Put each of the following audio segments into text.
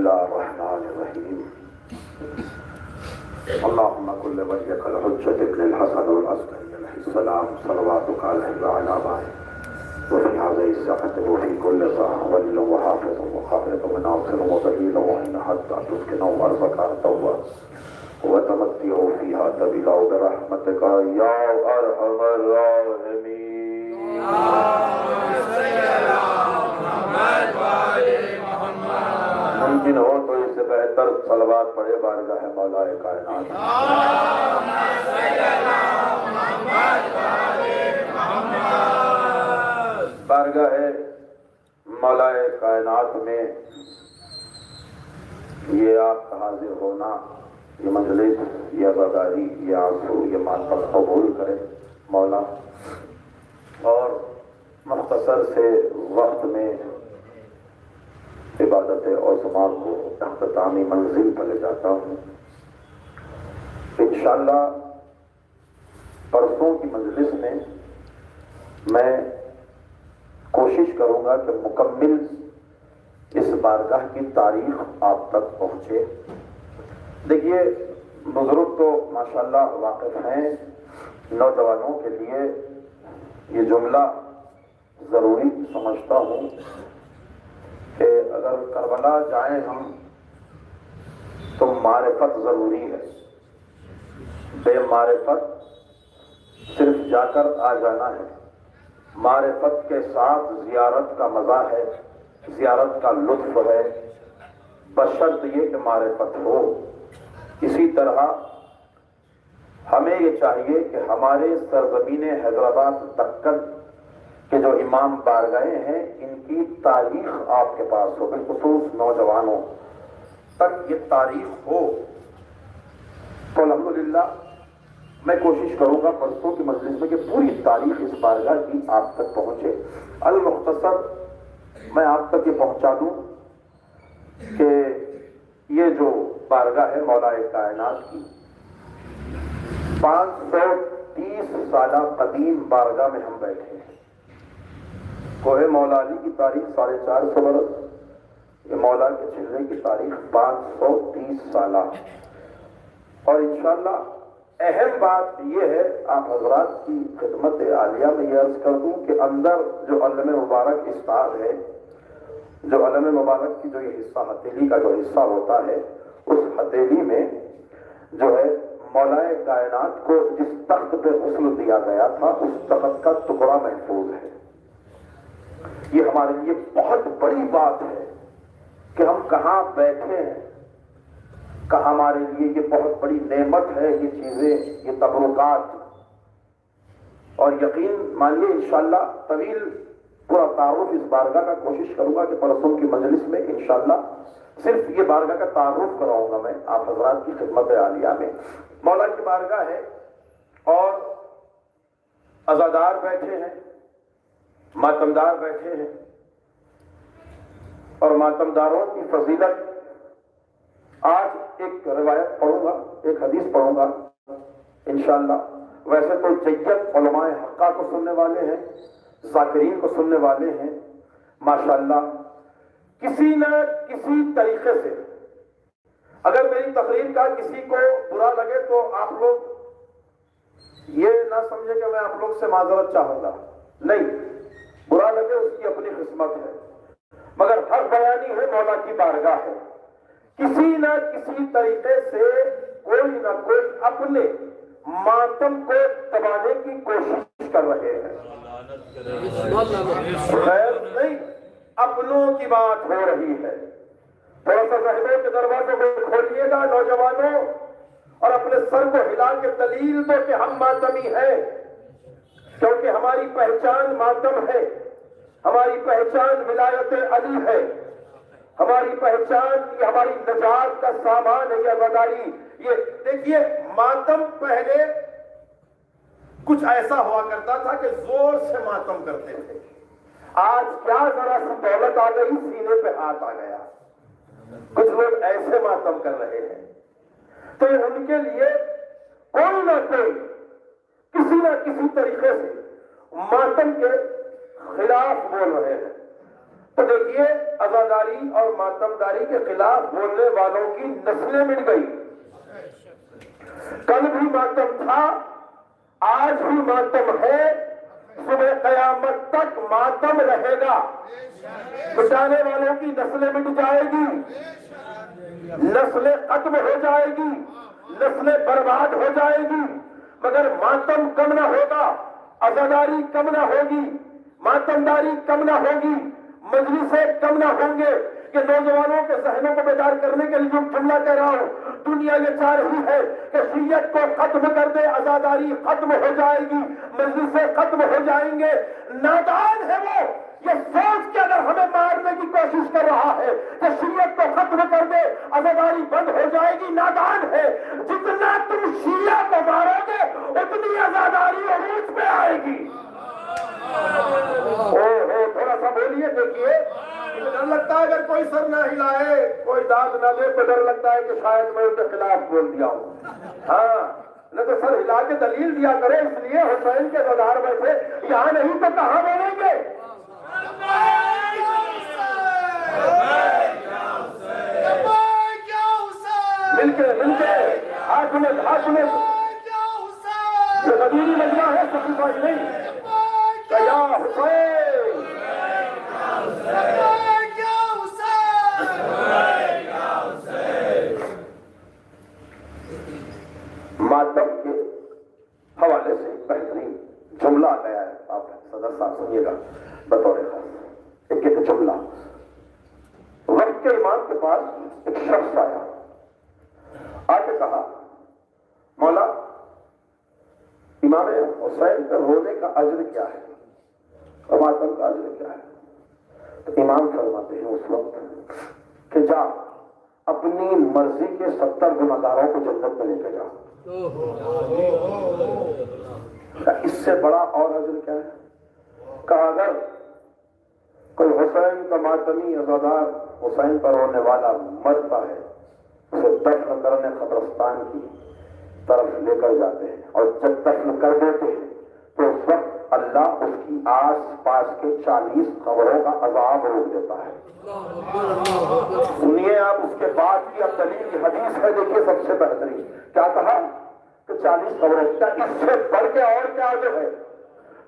الله الرحمن الرحيم اللهم كل وليك الحجة ابن الحسن العسكري عليه السلام صلواتك عليه وعلى آله وفي هذه الساعة وفي كل ساعة ولي وحافظ وخافض وناصر وظهير وإن حتى تسكن أرضك أرضا وتمتع فيها تبلغ برحمتك يا أرحم الراحمين ممکن ہو تو اس سے بہتر صلوات پڑھے بارگاہ مولا کائنات بارگاہ مولا کائنات میں یہ آپ کا حاضر ہونا، یہ مجلس، یہ عزاداری، یہ آنسو، یہ ماتم قبول کرے مولا، اور مختصر سے وقت میں عبادت عظمیٰ کو اختتامی منزل پر لے جاتا ہوں۔ انشاءاللہ پرسوں کی مجلس میں کوشش کروں گا کہ مکمل اس بارگاہ کی تاریخ آپ تک پہنچے۔ دیکھیے بزرگ تو ماشاءاللہ واقف ہیں، نوجوانوں کے لیے یہ جملہ ضروری سمجھتا ہوں کہ اگر کربلا جائیں ہم تو معرفت ضروری ہے، بے معرفت صرف جا کر آ جانا ہے، معرفت کے ساتھ زیارت کا مزہ ہے، زیارت کا لطف ہے، بشرط یہ کہ معرفت ہو۔ اسی طرح ہمیں یہ چاہیے کہ ہمارے سرزمین حیدرآباد دکن کہ جو امام بارگاہیں ہیں ان کی تاریخ آپ کے پاس ہو، بالخصوص نوجوانوں تک یہ تاریخ ہو۔ تو الحمدللہ میں کوشش کروں گا پرسوں کی مجلس میں کہ پوری تاریخ اس بارگاہ کی آپ تک پہنچے۔ المختصر میں آپ تک یہ پہنچا دوں کہ یہ جو بارگاہ ہے مولا کائنات کی 530 سالہ قدیم بارگاہ میں ہم بیٹھے ہیں۔ کوہ مولا علی کی تاریخ 450 برس، یہ مولا کے چہرے کی تاریخ 530 سالہ، اور انشاءاللہ اہم بات یہ ہے، آپ حضرات کی خدمت عالیہ میں یہ عرض کر دوں کہ اندر جو علم مبارک استاد ہے، جو علم مبارک کی جو یہ حصہ ہتھیلی کا جو حصہ ہوتا ہے، اس ہتھیلی میں جو ہے مولا کائنات کو جس تخت پہ غسل دیا گیا تھا اس تخت کا ٹکڑا محفوظ ہے۔ یہ ہمارے لیے بہت بڑی بات ہے کہ ہم کہاں بیٹھے ہیں، کہاں ہمارے لیے یہ بہت بڑی نعمت ہے، یہ چیزیں، یہ تبرکات۔ اور یقین مانیے انشاءاللہ طویل پورا تعارف اس بارگاہ کا کوشش کروں گا کہ پرسوں کی مجلس میں انشاءاللہ صرف یہ بارگاہ کا تعارف کراؤں گا میں آپ حضرات کی خدمت عالیہ میں۔ مولا کی بارگاہ ہے اور عزادار بیٹھے ہیں، ماتمدار بیٹھے ہیں، اور ماتمداروں کی فضیلت آج ایک روایت پڑھوں گا، ایک حدیث پڑھوں گا انشاءاللہ۔ ویسے تو جید علماء حقہ کو سننے والے ہیں، ذاکرین کو سننے والے ہیں ماشاءاللہ۔ کسی نہ کسی طریقے سے اگر میری تقریر کا کسی کو برا لگے تو آپ لوگ یہ نہ سمجھے کہ میں آپ لوگ سے معذرت چاہوں گا، نہیں، برا لگے اس کی اپنی قسمت ہے، مگر ہر بیانی ہے مولا کی بارگاہ ہے۔ کسی نہ کسی طریقے سے کوئی نہ کوئی اپنے ماتم کو دبانے کی کوشش کر رہے ہیں، خیر نہیں، اپنوں کی بات ہو رہی ہے۔ تھوڑا سا ذہنوں کے دروازوں کو کھولیے گا نوجوانوں، اور اپنے سر کو ہلا کے دلیل دو کہ ہم ماتمی ہیں، کیونکہ ہماری پہچان ماتم ہے، ہماری پہچان ولایت علی ہے، ہماری پہچان یہ ہماری نجات کا سامان ہے، یہ عزاداری۔ یہ دیکھیے ماتم پہلے کچھ ایسا ہوا کرتا تھا کہ زور سے ماتم کرتے تھے، آج کیا ذرا سی دولت آ گئی سینے پہ ہاتھ آ گیا، کچھ لوگ ایسے ماتم کر رہے ہیں۔ تو ان کے لیے کوئی نہ کوئی کسی نہ کسی طریقے سے ماتم کے خلاف بول رہے ہیں۔ تو دیکھیے عزاداری اور ماتمداری عزاداری کے خلاف بولنے والوں کی نسلیں مٹ گئی. کل بھی ماتم تھا، آج بھی ماتم ہے، صبح قیامت تک ماتم رہے گا. مٹانے والوں کی نسلیں مٹ جائے گی، نسلیں ختم ہو جائے گی، نسلیں برباد ہو جائے گی، مگر ماتم کم نہ ہوگا، عزاداری کم نہ ہوگی، ماتمداری کم نہ ہوگی، مجلسیں کم نہ ہوں گے. کہ نوجوانوں کے ذہنوں کو بیدار کرنے کے لیے جو جملہ کہہ رہا ہوں، دنیا یہ چاہ رہی ہے کہ شیعت کو ختم کر دے، عزاداری ختم ہو جائے گی، مجلسیں ختم ہو جائیں گے. نادان ہے وہ یہ سوچ کے اگر ہمیں مارنے کی کوشش کر رہا ہے کہ شیعت کو ختم کر دے، عزاداری بند ہو جائے گی. نادان ہے. جتنا تم شیعہ کو مارو گے اتنی عزاداری عروج پہ آئے گی. تھوڑا سا بولیے. دیکھیے ڈر لگتا ہے اگر کوئی سر نہ ہلائے، کوئی داد نہ دے تو ڈر لگتا ہے کہ شاید میں اس کے خلاف بول دیا ہوں. ہاں نہ تو سر ہلا کے دلیل دیا کرے. اس لیے حسین کے بازار میں تھے، یہاں نہیں تو کہاں بولیں گے؟ مل کے ہاتھ میں یہ غدیری مجمع ہے، سخیفائی نہیں. یا حسین ماتم کے حوالے سے بہترین جملہ آیا ہے. آپ صدر صاحب سنیے گا بطور خاص ایک جملہ. وقت کے امام کے پاس ایک شخص آیا، آ کے کہا مولا امام حسین کا رونے کا اجر کیا ہے اور ماتم کا اجر کیا ہے؟ تو امام فرماتے ہیں اس وقت کہ جا اپنی مرضی کے 70 گناہگاروں کو جنت میں لے کے جا. اس سے بڑا اور اجر کیا ہے؟ کہا اگر کوئی حسین کا ماتمی عزادار، حسین پر رونے والا مرتا ہے، اسے دفن کرنے قبرستان کی طرف لے کر جاتے ہیں، اور جب دفن کر دیتے ہیں تو اس وقت اللہ اس کی آس پاس کے 40 قبروں کا عذاب روک دیتا ہے. سنیے آپ اس کے بعد کی اب دلیل کی حدیث ہے. دیکھیے سب سے بہترین کیا کہا کہ 40 قبروں کا، اس سے بڑھ کے اور کیا جو ہے؟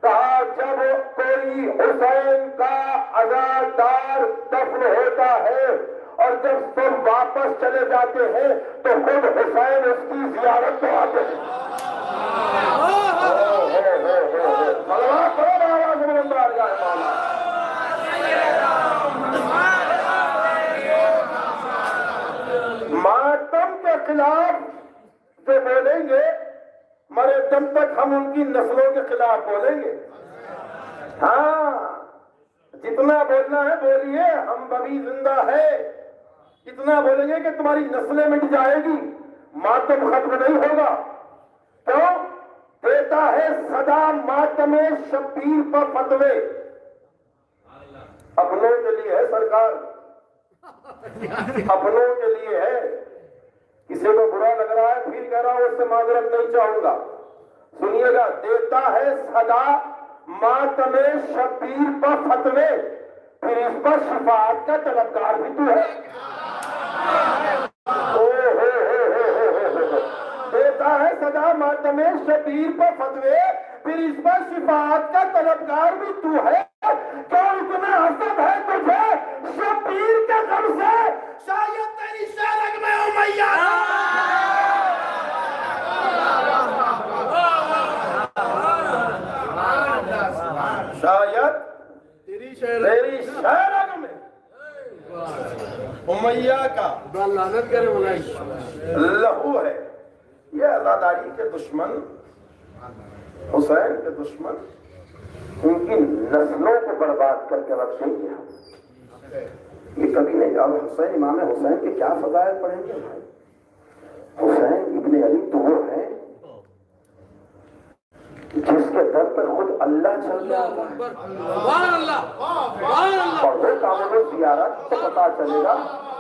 کہا جب کوئی حسین کا عزادار دفن ہوتا ہے اور جب سب واپس چلے جاتے ہیں تو خود حسین اس کی زیارت کو آتے ہیں. ماتم کے خلاف جو بولیں گے مرے دم تک ہم ان کی نسلوں کے خلاف بولیں گے. ہاں جتنا بولنا ہے بولیے، ہم ابھی زندہ ہے. اتنا بولیں گے کہ تمہاری نسلیں مٹ جائے گی، ماتم ختم نہیں ہوگا. کیوں؟ دیتا ہے صدا ماتم شبیر پر فتوے. اپنوں کے لیے ہے سرکار، اپنوں کے لیے ہے. کسی کو برا لگ رہا ہے پھر کہہ رہا ہوں اس سے معذرت نہیں چاہوں گا. سنیے گا، دیتا ہے صدا ماتم شبیر پر فتوے، پھر اس پر شفاعت کا طلبگار بھی تو ہے. دیتا ہے صدا ماتم شبیر پر فتوے، پھر اس پر شفاعت کا طلبگار بھی تو ہے. کیا اتنا حسد ہے تجھے شبیر کے غم سے؟ شاید تیری شرک میں امیہ شاید تیری شرک میں امیہ کا لعنت کرے لہو ہے. یہ عزاداری کے دشمن، حسین کے دشمن، ان کی نسلوں کو برباد کر کے رکھ دیں گے. یہ کبھی نہیں. اب حسین امام حسین کے کیا فضائل پڑھیں گے؟ حسین ابن علی تو وہ ہے جس کے در پر خود اللہ چل رہا ہے. اور وہ کامل زیارت کو پتا چلے گا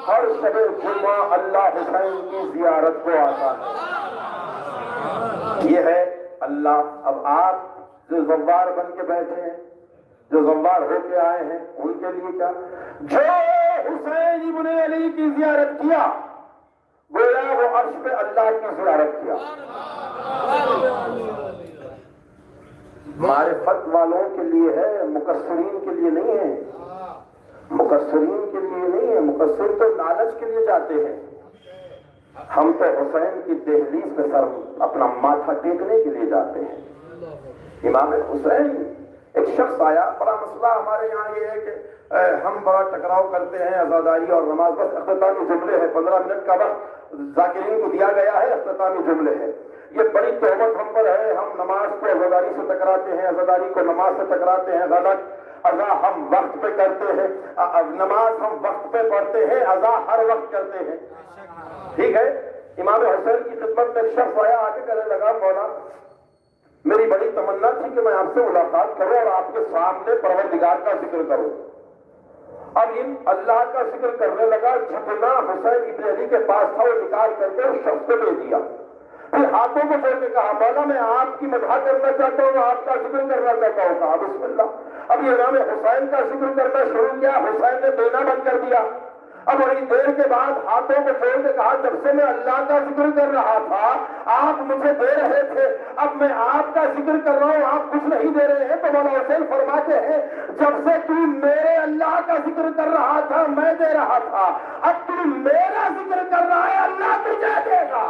ہر شب جمعہ اللہ حسین کی زیارت کو آتا ہے. یہ ہے اللہ. اب آپ جو زوار بن کے بیٹھے ہیں جو زوار ہو کے آئے ہیں ان کے لیے کیا؟ جو حسین ابن علی کی زیارت کیا گویا وہ عرش پہ اللہ کی زیارت کیا. معرفت والوں کے لیے ہے، مقصرین کے لیے نہیں ہے. مقصرین کے لیے نہیں ہے، مقصر تو لالچ کے لیے جاتے ہیں. ہم تو حسین کی دہلیز پہ سر اپنا ماتھا ٹیکنے کے لیے جاتے ہیں. امام حسین ایک شخص آیا، بڑا مسئلہ ہمارے یہاں یہ ہے کہ ہم بڑا ٹکراؤ کرتے ہیں عزاداری اور نماز. بس اختتامی جملے ہیں، 15 منٹ کا وقت ذاکرین کو دیا گیا ہے، اختتامی جملے ہیں. یہ بڑی تہمت ہم پر ہے، ہم نماز کو عزاداری سے ٹکراتے ہیں، عزاداری کو نماز سے ٹکراتے ہیں. غلط. اذا ہم وقت پہ کرتے ہیں، نماز ہم وقت پہ پڑھتے ہیں، اذا ہر وقت کرتے ہیں. ٹھیک ہے. امام حسین کی خدمت میں ایک شخص آیا، آ کے کہنے لگا مولا میری بڑی تمنا تھی کہ میں آپ سے ملاقات کروں اور آپ کے سامنے پروردگار کا ذکر کروں. اب ان اللہ کا ذکر کرنے لگا، جتنا حسین ابن علی کے پاس تھا وہ نکال کر کے اس شخص کو دے دیا. پھر ہاتھوں کو چھوڑ کے کہا مولا میں آپ کی مدح کرنا چاہتا ہوں، آپ کا ذکر کرنا چاہتا ہوں. کہا بسم اللہ. اب یہ امام حسین کا ذکر کرنا شروع کیا، حسین نے دینا بند کر دیا. اب بڑی دیر کے بعد ہاتھوں کو چھوڑ کے کہا جب سے میں اللہ کا ذکر کر رہا تھا آپ مجھے دے رہے تھے، اب میں آپ کا ذکر کر رہا ہوں آپ کچھ نہیں دے رہے ہیں. تو مولانا حسین فرماتے ہیں جب سے تو میرے اللہ کا ذکر کر رہا تھا میں دے رہا تھا، اب تو میرا ذکر کر رہا ہے اللہ تجھے دے گا.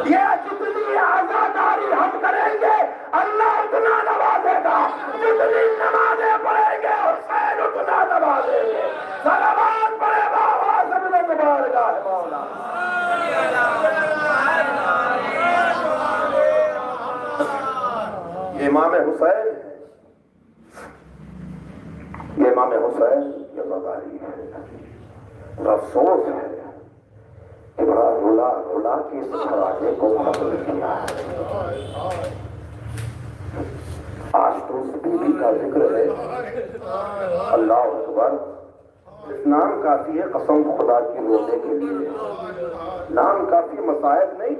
یہ جتنی عزاداری ہم کریں گے اللہ اتنا نوازے گا، جتنی نمازیں پڑھیں گے حسین اتنا نوازیں گے. صلوات پڑھے بابا سب لوگ بارگاہ مولا. یہ امام حسین ہے، یہ امام حسین کی عزاداری ہے. افسوس ہے کہ بڑا رولا رولا کے اس خراجے کو قبول کیا ہے. آج تو اس بی بی کا ذکر ہے. اللہ اکبر. نام کافی ہے قسم خدا کی رونے کے لیے، نام کافی مسائب نہیں.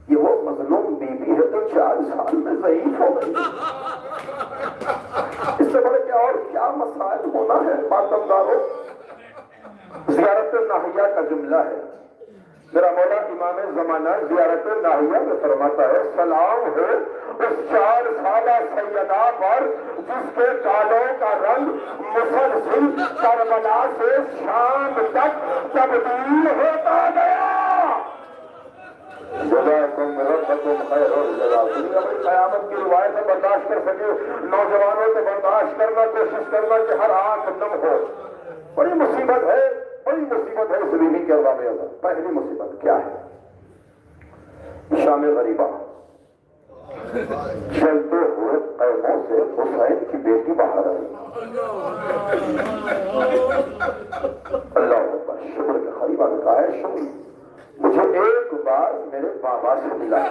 یہ وہ مظلوم بی بی ہے تو 4 سال میں ضعیف ہو گئی. اس سے بڑے کیا اور کیا مسائل ہونا ہے ماتمداروں. زیارت ناہیہ کا جملہ ہے. میرا مولا امام زمانہ زیارت ناہیہ میں فرماتا ہے سلام ہو اس 4 سالہ سیدہ پر جس کے بالوں کا رنگ مسلسل کربلا سے شام تک تبدیل ہوتا گیا. جزاکم ربکم خیر الجزا. اپنی قیامت کی روایت سے برداشت کر سکے نوجوانوں سے برداشت کرنا کوشش کرنا کہ ہر آنکھ نم ہو. بڑی مصیبت ہے، بڑی مصیبت ہے اس بیوی کے عذاب اعظم. پہلی مصیبت کیا ہے؟ شام غریبہ. چلتے ہوئے قیموں سے حسین کی بیٹی باہر آئی. اللہ اکبر. شکر کے قریبہ نے کہا ہے شکر مجھے ایک بار میرے بابا سے ملا ہے.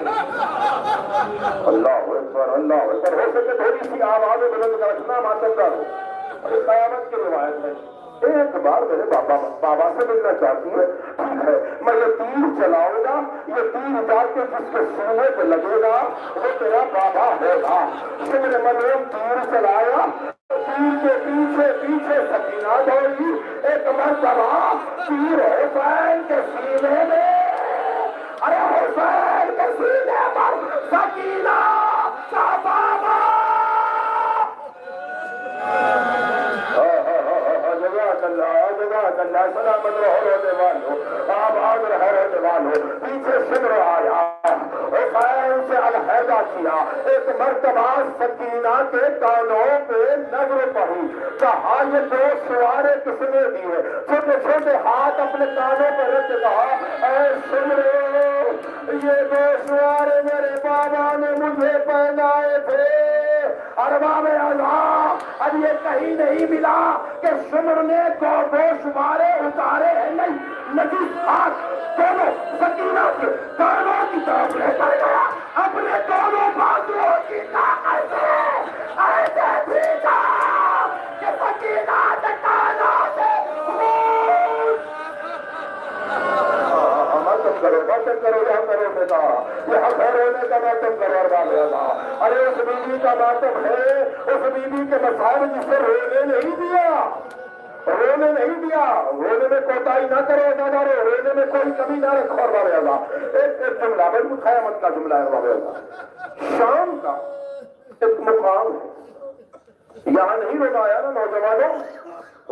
اللہ اکبر اللہ اکبر. ہو سکے تھوڑی سی آواز بلند کر رکھنا ماتمدار ہو. اور قیامت کی روایت ہے ایک بار میرے بابا سے ملنا چاہتی ہے. ٹھیک ہے میں یہ تیر چلاؤں گا، یہ تیر اتار کے جس کے سینے پہ لگے گا وہ تیرا بابا ہوگا. میرے ملوم تیر چلایا، تیر کے پیچھے پیچھے سکینہ دوڑی. ایک مرتبہ تیر حسین کے سینے میں، ارے حسین کے سینے پر سکینہ کا بابا. اللہ سلامت رہو رہنے والو، آباد رہو رہنے والو. پیچھے شمر آیا، حسین سے علیحدہ کیا. ایک مرتبہ سکینہ کے کانوں پہ نظر پڑی. کہا یہ 2 سوارے کس نے دیے؟ چھوٹے چھوٹے ہاتھ اپنے کانوں پہ رکھ کہا اے سمرو یہ 2 سوارے میرے بابا نے مجھے پہنائے تھے. ارباب اعظم اب یہ کہیں نہیں ملا کہ سمر نے 2 سوارے اتارے ہیں. نہیں، نجیب ہاتھ دونوں سکینہ کے کانوں کی طرف لے کر گیا. اپنے دونوں بازوؤں کی طاقت سے ایسے بھیجا کہ سکینہ کے کانوں سے خون. کرو باتیں کرو یا کرو بیٹا یہاں خیر ہونے کا ماتم کرو ارباب اللہ ارے اس بیوی کا ماتم ہے اس بیوی کے مسائل جسے رونے نہیں دیا رونے نہیں دیا رونے میں کوتاہی نہ کرو دادا رونے میں کوئی کمی نہ رکھو ارباب اللہ ایک جملہ بالکل قیامت کا جملہ ہے ارباب اللہ شام کا ایک مقام ہے یہاں نہیں رونا نا نوجوانوں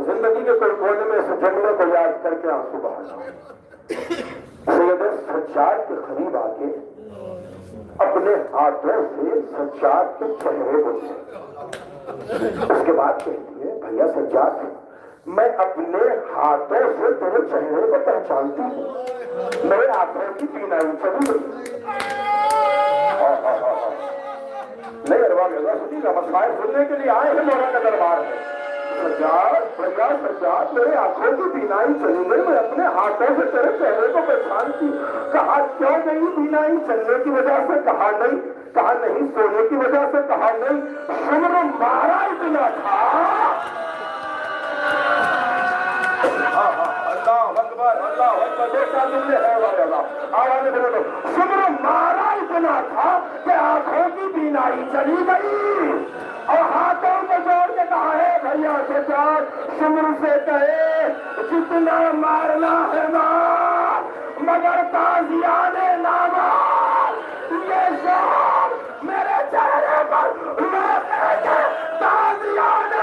زندگی کے کوئی کونے میں اس جملے کو یاد کر کے آنسو بہانا سید سجاد کے قریب آ کے اپنے ہاتھوں سے سجاد کے چہرے کو اس کے بعد کہتی ہے بھیا سجاد میں اپنے ہاتھوں سے تیرے چہرے کو پہچانتی ہوں میرے ہاتھوں کی بینائی چلی گئی نہیں ارباب اللہ سنی کا مسائل سننے کے لیے آئے ہیں مولانا دربار میں سجاد میرے آنکھوں کی بینائی چلی گئی میں اپنے ہاتھوں سے تیرے چہرے کو پہچانتی کہا کیوں نہیں بینائی چلنے کی وجہ سے کہا نہیں سونے کی وجہ سے کہا نہیں شمر مارا اتنا تھا شمر مارا اتنا تھا کہ آنکھوں کی بینائی چلی گئی اور ہاتھوں کو جوڑ کے کہا ہے بھیا سجاد شمر سے کہے جتنا مارنا ہے مار مگر تازیانے نہ مار یہ شام میرے چہرے پر روتے کے تازیانے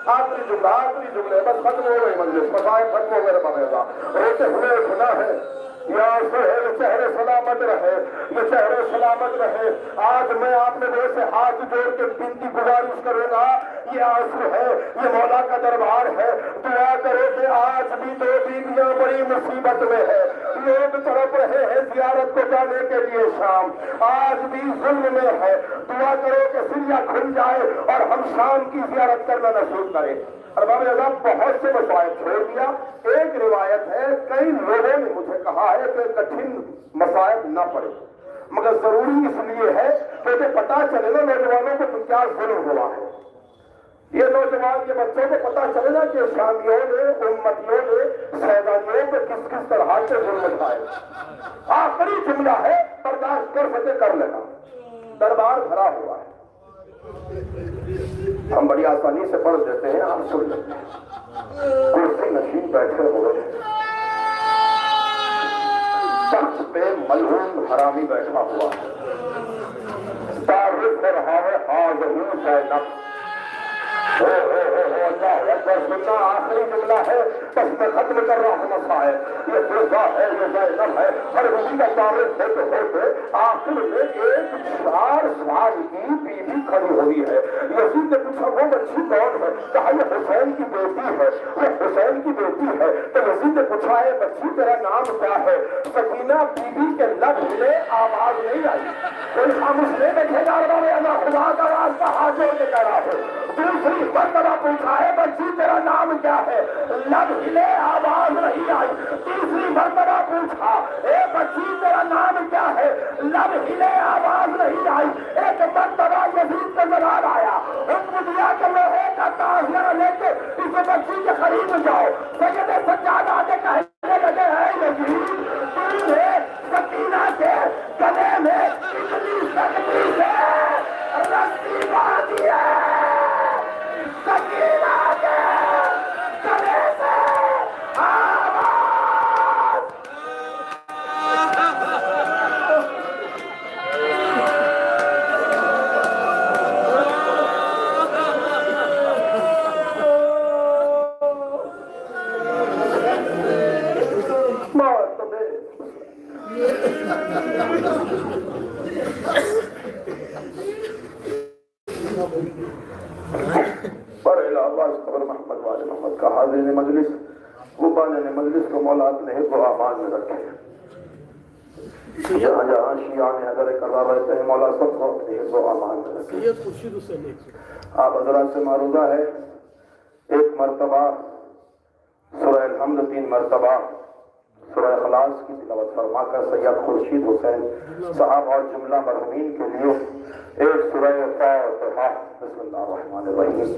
آخری جملے بس ختم ہو گئی مجلس مسائل ختم ہو گئے بابا روتے ہوئے کھلا ہے یا یہ چہرے سلامت رہے یہ چہرے سلامت رہے آج میں آپ نے سے ہاتھ جوڑ کے بنتی گزارش کروں گا یہ آنسو ہے یہ مولا کا دربار ہے دعا کرو کہ آج بھی دو بیویاں بڑی مصیبت میں ہے لوگ تڑپ رہے ہیں زیارت کو جانے کے لیے شام آج بھی ظلم میں ہے دعا کرو کہ سریا کھل جائے اور ہم شام کی زیارت کرنا نصیب کریں ارباب اعظم بہت سے مسائل چھوڑ دیا ایک روایت ہے کئی لوگوں نے مجھے کہا ہے کہ کٹھن مسائل نہ پڑے مگر ضروری اس لیے ہے کہ پتا چلے نا نوجوانوں کو کیا ظلم ہوا ہے یہ نوجوان کے بچوں کو پتا چلے نا کہ شامیوں نے امتیوں نے سیدانیوں پہ کس کس طرح سے ظلم اٹھائے آخری جملہ ہے برداشت کر سکے کر لینا دربار بھرا ہوا ہے ہم بڑی آسانی سے پڑھ دیتے ہیں ہم سن لیتے ہیں کرسی نشین بیٹھے ہوئے تخت پہ ملعون حرامی بیٹھا ہوا تعارف کر رہا ہے حاضر زینب اللہ اکبر سننا آخری جملہ ہے بس میں ختم کر رہا ہوں مسائل یہ فرزا ہے یہ زینب ہے ہر کسی کا تعارف ہوتے ہوتے آخر میں ایک 4 سال کی بیوی کھڑی ہوئی ہے یزید نے پوچھا وہ بچی کون ہے کہا یہ حسین کی بیٹی ہے وہ حسین کی بیٹی ہے تو یزید نے پوچھا ہے بچی تیرا نام کیا ہے سکینہ بیوی کے لب میں آواز نہیں آئی کوئی خاموش نہیں بیٹھے گا اللہ خدا کا واسطہ ہاتھ جوڑ کے کہہ رہا ہے دوسری مرتبہ پوچھا ہے بچی تیرا نام کیا ہے لب ہلے آواز نہیں آئی تیسری مرتبہ پوچھا اے بچی تیرا نام کیا ہے لب ہلے آواز نہیں آئی ایک مرتبہ یزید کا جواب آیا حکم دیا کہ لوہے کا تازیہ لے کے اس بچی کے قریب جاؤ سید سجاد آگے کہنے لگے ہے یزید تم نے سکینہ کے گلے میں اتنی سختی سے رسی باندھی ہے سکینہ کے گلے سے آواز مجلس غبانے نے مجلس کو مولا اپنے حفظ و امان میں رکھے جہاں جہاں شیعہ حضر کرار رہتے ہیں مولا سب کو اپنے حفظ و امان میں رکھے آپ حضرات سے معروضہ ہے ایک مرتبہ سورہ الحمد 3 مرتبہ سورہ اخلاص کی تلاوت فرما کر سید خورشید حسین صاحب اور جملہ مرحومین کے لیے ایک سورہ فاتحہ بسم اللہ الرحمن الرحیم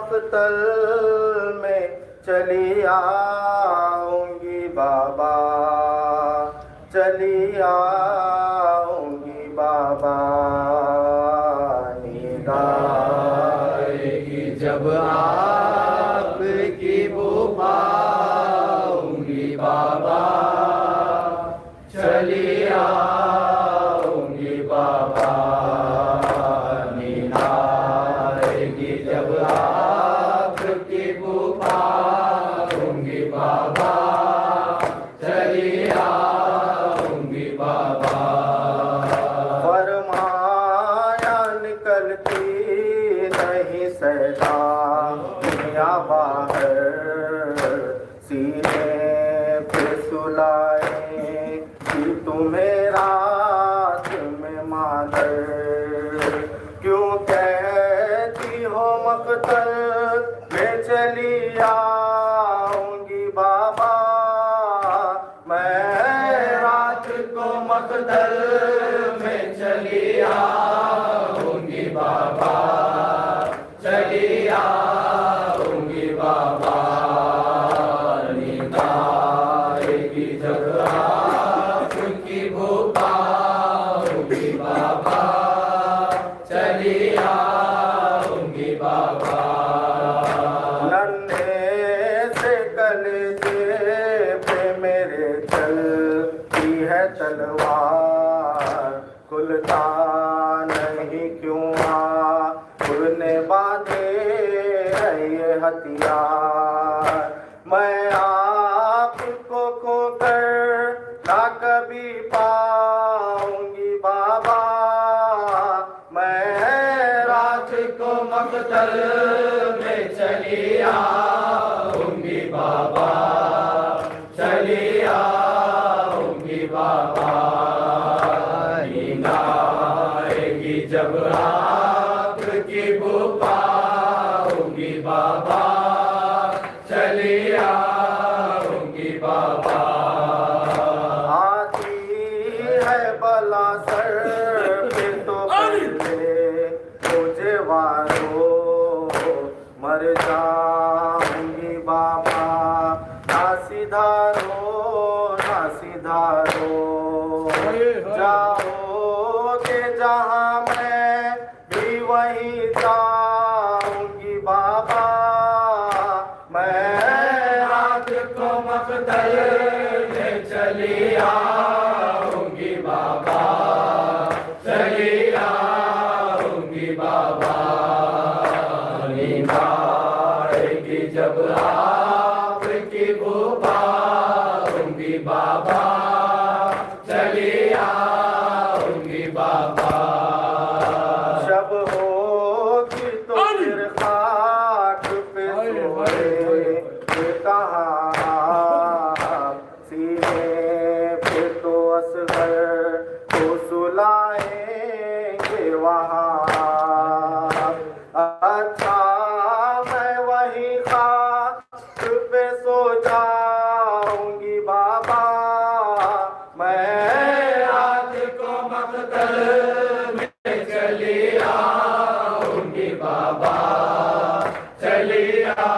مقتل میں چلی آؤں گی بابا، چلی آؤں گی بابا، نیند آئے گی جب آپ کی بو پاؤں گی بابا، چلی آؤں گی بابا، نیند آئے گی جب آپ کی بو پاؤں گی بابا، چلی آؤں گی بابا۔ فرمایا نکلتی نہیں صدا دنیا باہر، سینے پہ سلائے کہ تمہیں رات میں مادر، کیوں کہتی ہو مقتل میں چلی آؤں گی بابا، میں رات کو مقتل میں چلی آؤں گی بابا، چلی آؤں گی بابا، نیند آئے گی جب آپ کی بو پاؤں گی بابا، چلی آؤں گی بابا۔ ننھے سے کلیجے پہ میرے چلتی ہے تلوار، کھلتا نہیں کیوں آنکھ نے باندھے ہے یہ ہتھیار، میں آپ کو کھو کر نہ کبھی پاؤں گی بابا، میں رات کو مقتل میں چلی آؤں گی بابا، چلی آؤں گی بابا، نیند آئے گی جب آپ کی بو پاؤں گی بابا، چلی آؤں گی بابا۔ آتی ہے بلا سر پہ تو پہلے مجھے وارو، مر جاؤں گی بابا، نہ سیدھا رو، نہ سیدھا رو، جاؤ کہ جہاں میں بھی وہیں جاؤں گی بابا، میں رات کو مقتل میں چلی آؤں گی بابا، چلی آؤں گی بابا، نیند آئے گی جب آپ کی بو پاؤں گی بابا، چلی آؤں گی بابا۔ شب ہوگی تو پھر خاک پہ سوئے کہاں، سینے پہ تو اصغر کو سلائیں گے وہاں، اچھا میں وہیں خاک پہ سو جاؤں گی بابا، میں رات کو مقتل میں چلی آؤں گی بابا، چلی آؤں